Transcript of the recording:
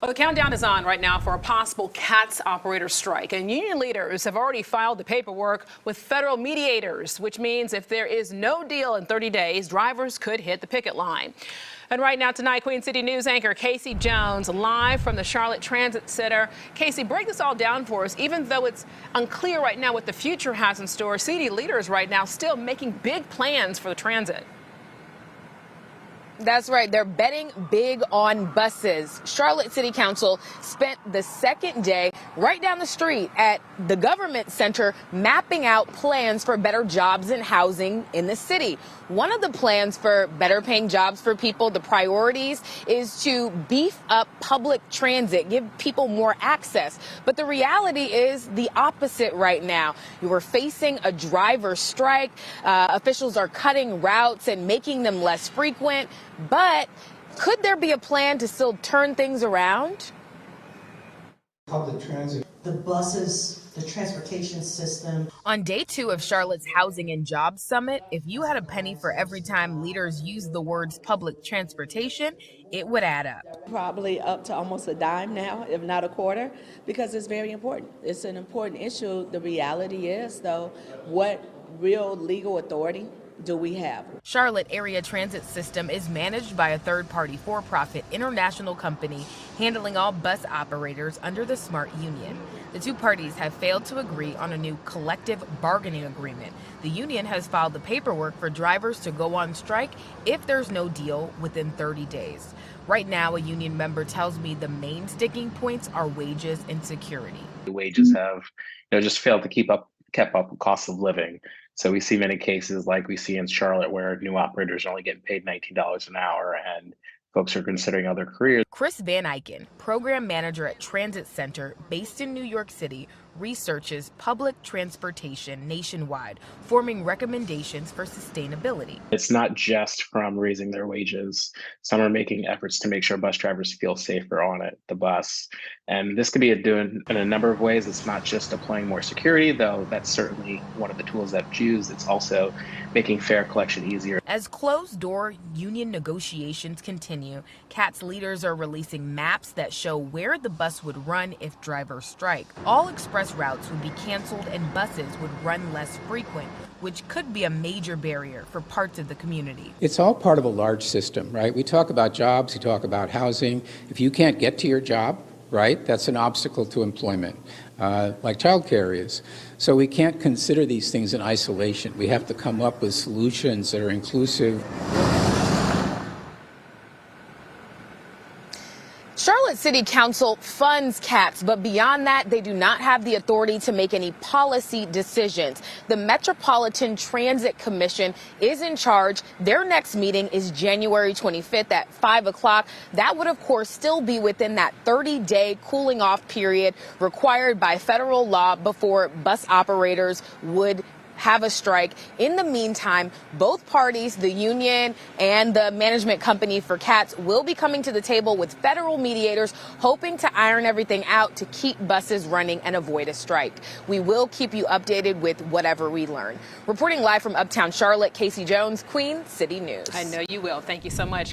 Well, the countdown is on right now for a possible CATS operator strike, and union leaders have already filed the paperwork with federal mediators, which means if there is no deal in 30 days, drivers could hit the picket line. And right now tonight, Queen City News anchor Casey Jones live from the Charlotte Transit Center. Casey, break this all down for us. Even though it's unclear right now what the future has in store, city leaders right now still making big plans for the transit. That's right. They're betting big on buses. Charlotte City Council spent the second day right down the street at the government center mapping out plans for better jobs and housing in the city. One of the plans for better paying jobs for people, the priorities, is to beef up public transit, give people more access. But the reality is the opposite right now. You are facing a driver strike. Officials are cutting routes and making them less frequent. But could there be a plan to still turn things around? Public transit. The buses, the transportation system. On day 2 of Charlotte's Housing and Jobs Summit, if you had a penny for every time leaders used the words public transportation, it would add up. Probably up to almost a dime now, if not a quarter, because it's very important. It's an important issue. The reality is, though, what real legal authority do we have? Charlotte Area Transit System is managed by a third-party for-profit international company handling all bus operators under the SMART union. The two parties have failed to agree on a new collective bargaining agreement. The union has filed the paperwork for drivers to go on strike if there's no deal within 30 days. Right now, a union member tells me the main sticking points are wages and security. The wages have just failed to keep up with cost of living. So we see many cases like we see in Charlotte where new operators are only getting paid $19 an hour and folks are considering other careers. Chris Van Eyken, program manager at Transit Center based in New York City, researches public transportation nationwide, forming recommendations for sustainability. It's not just from raising their wages. Some are making efforts to make sure bus drivers feel safer on the bus. And this could be done in a number of ways. It's not just deploying more security, though that's certainly one of the tools that's used. It's also making fare collection easier. As closed-door union negotiations continue, CATS leaders are releasing maps that show where the bus would run if drivers strike. All express routes would be canceled and buses would run less frequent, which could be a major barrier for parts of the community. It's all part of a large system, right? We talk about jobs, we talk about housing. If you can't get to your job, right, that's an obstacle to employment, like childcare is. So we can't consider these things in isolation. We have to come up with solutions that are inclusive. Charlotte City Council funds CATS, but beyond that, they do not have the authority to make any policy decisions. The Metropolitan Transit Commission is in charge. Their next meeting is January 25th at 5 o'clock. That would, of course, still be within that 30-day cooling off period required by federal law before bus operators would have a strike. In the meantime, both parties, the union and the management company for CATS, will be coming to the table with federal mediators, hoping to iron everything out to keep buses running and avoid a strike. We will keep you updated with whatever we learn. Reporting live from Uptown Charlotte, Casey Jones, Queen City News. I know you will. Thank you so much.